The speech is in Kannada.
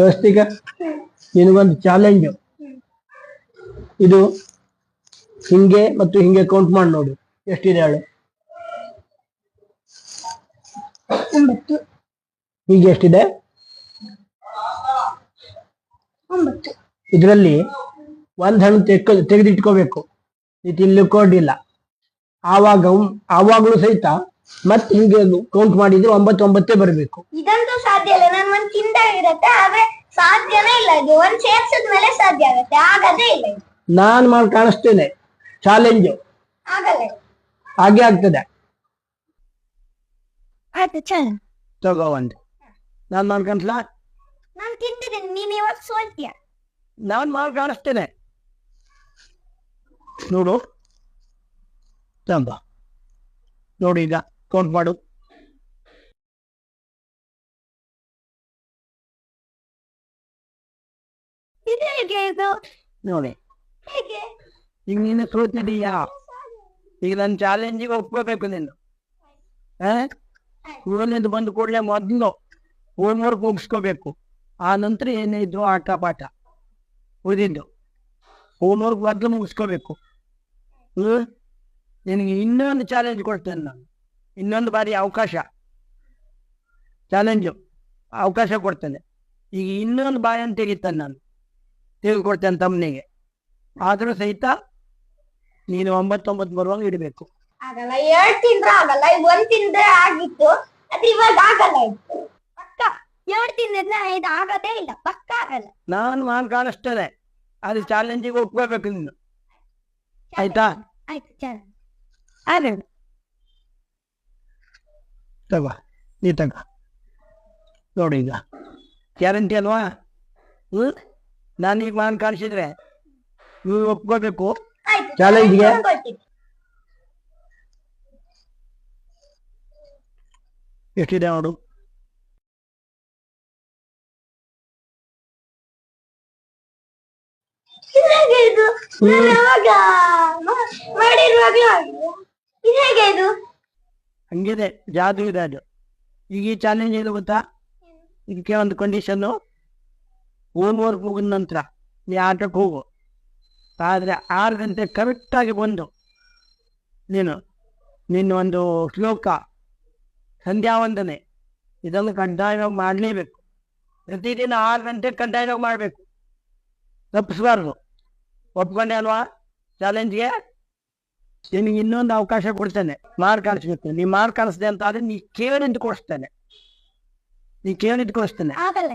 ಸ್ವಸ್ತಿಕ ನಿನಗೊಂದು ಚಾಲೆಂಜ್. ಇದು ಹಿಂಗೆ ಮತ್ತು ಹಿಂಗೆ ಕೌಂಟ್ ಮಾಡಿ ನೋಡು ಎಷ್ಟಿದೆ ಹೇಳು. 9 ಹೀಗೆ ಎಷ್ಟಿದೆ? 9. ಇದರಲ್ಲಿ ಒಂದ್ ಹಣ್ಣು ತೆಗೆದಿಟ್ಕೋಬೇಕು, ನೀ ತಿನ್ಲಿಕ್ಕೆ ಅಡ್ಡಿಲ್ಲ. ಆವಾಗಲೂ ಸಹಿತ ಮತ್ತೆ ಹಿಂಗೆ ಕೌಂಟ್ ಮಾಡಿದ್ರೆ 9 ಬರಬೇಕು. ಇದಂತೂ ಸಾಧ್ಯ ಇಲ್ಲ, ನಾನು ಒಂದ್ ತಿಂದಾಗಿರತ್ತೆ, ಆದ್ರೆ ಸಾಧ್ಯನೇ ಇಲ್ಲ. ಇದು ಒಂದ್ ಸೇರ್ಸಿದ್ಮೇಲೆ ಸಾಧ್ಯ ಆಗತ್ತೆ, ಆಗದೇ ಇಲ್ಲ. ನಾನ್ ಮಾಡಿ ಕಾಣಿಸ್ತೇನೆ, ಚಾಲೆಂಜ್ ಆಗಲ್ಲ. ಹಾಗೆ ಆಗ್ತದೆ. ಆಯ್ತು ಚಾಲೆಂಜ್ ತಗೋ ಒಂದು. ನಾನ್ ಮಾಡಿ ಕಾಣಿಸ್ಲಾ? ನಾನು ತಿಂತಿದ್ದೀನಿ, ನೀನ್ ಇವಾಗ ಸೋಲ್ತೀಯ. ನಾನ್ ಮಾಡಿ ಕಾಣಿಸ್ತೇನೆ ನೋಡು. ನೋಡಿ ಈಗ ಕೌಂಟ್ ಮಾಡು. ಇದು ಹೇಗೆ ಇದು? ನೋಡಿ ಹೇಗೆ? ಈಗ ನೀನು ಸೋತಿದೀಯಾ. ಈಗ ನನ್ನ ಚಾಲೆಂಜಿಗೆ ಒಪ್ಕೋಬೇಕು ನೀನು. ಸ್ಕೂಲಿಂದ ಬಂದ ಕೂಡಲೇ ಮೊದಲು ಹೋಮ್ವರ್ಕ್ ಮುಗಿಸ್ಕೋಬೇಕು. ಆ ನಂತರ ಏನೇ ಇದ್ರು ಆಟ ಪಾಠ ಉಳಿದಿದ್ದು ಹೋಮ್ವರ್ಕ್ ಮೊದಲು ಮುಗಿಸ್ಕೋಬೇಕು. ನಿನಗೆ ಇನ್ನೊಂದು ಚಾಲೆಂಜ್ ಕೊಡ್ತೇನೆ ನಾನು, ಇನ್ನೊಂದು ಬಾರಿ ಅವಕಾಶ, ಚಾಲೆಂಜು ಅವಕಾಶ ಕೊಡ್ತೇನೆ. ಈಗ ಇನ್ನೊಂದು ಬಾಯನ್ನು ತೆಗಿತಾನೆ ನಾನು, ತೆಗೆದುಕೊಡ್ತೇನೆ ತಮ್ಮನಿಗೆ. ಆದರೂ ಸಹಿತ ನೀನು 9 ಬರುವಾಗ ಇಡಬೇಕು. ಆಗಲ್ಲ, 2 ತಿಂದ್ರೆ ಆಗಲ್ಲ, 1 ತಿಂದ್ರೆ ಆಗಿತ್ತು, ಅದು ಇವಾಗ ಆಗಲ್ಲ. ಇದು ಪಕ್ಕ 2 ತಿಂದ್ರೆ ಇದು ಆಗದೇ ಇಲ್ಲ, ಪಕ್ಕ ಆಗಲ್ಲ. ನಾನು ಮಾಡಿ ಕಾಣಿಸ್ತೇನೆ, ಅದು ಚಾಲೆಂಜಿಗೆ ಒಪ್ಕೋಬೇಕು ನೀನು, ಆಯ್ತಾ? ಆಯ್ತು ಚಾಲೆಂಜ್. ಆದ್ರೆ ತಗೋ, ನೀ ತಗೋ ನೋಡಿ. ಈಗ ಗ್ಯಾರಂಟಿ ಅಲ್ವಾ? ನಾನೀಗ ಮಾಡಿ ಕಾಣಿಸಿದ್ರೆ ನೀವು ಒಪ್ಕೋಬೇಕು ಚಾಲೆಂಜ್ಗೆ. ಎಷ್ಟಿದೆ ನೋಡು. ಇದು ಹೇಗೆ? ಇದು ಹಂಗಿದೆ, ಜಾದು ಇದೆ ಅದು. ಈಗ ಈ ಚಾಲೆಂಜ್ ಏನು ಗೊತ್ತಾ? ಇದಕ್ಕೆ ಒಂದು ಕಂಡೀಷನ್ನು, ಹೋಮ್ವರ್ಕ್ ಮುಗಿದ ನಂತರ ನೀ ಆಟಕ್ಕೆ ಹೋಗು. ಆದರೆ 6 ಗಂಟೆ ಕರೆಕ್ಟಾಗಿ ಬಂದು ನೀನು ನಿನ್ನ ಒಂದು ಶ್ಲೋಕ, ಸಂಧ್ಯಾ ವಂದನೆ ಇದನ್ನು ಕಡ್ಡಾಯವಾಗಿ ಮಾಡಲೇಬೇಕು. ಪ್ರತಿದಿನ 6 ಗಂಟೆ ಕಡ್ಡಾಯವಾಗಿ ಮಾಡಬೇಕು, ತಪ್ಪಿಸ್ಬಾರ್ದು. ಒಪ್ಕೊಂಡೆ ಅಲ್ವಾ ಚಾಲೆಂಜ್ಗೆ? ನಿನಗೆ ಇನ್ನೊಂದು ಅವಕಾಶ ಕೊಡ್ತೇನೆ, ಮಾರ್ಕ್ ಕಾಣಿಸ್ಬೇಕು. ನೀ ಮಾರ್ಕ್ ಕಾಣಿಸ್ದೆ ಅಂತ ಆದರೆ ನೀ ಕೇಳಿ ಕೊಡಿಸ್ತೇನೆ, ಆಗಲ್ಲ.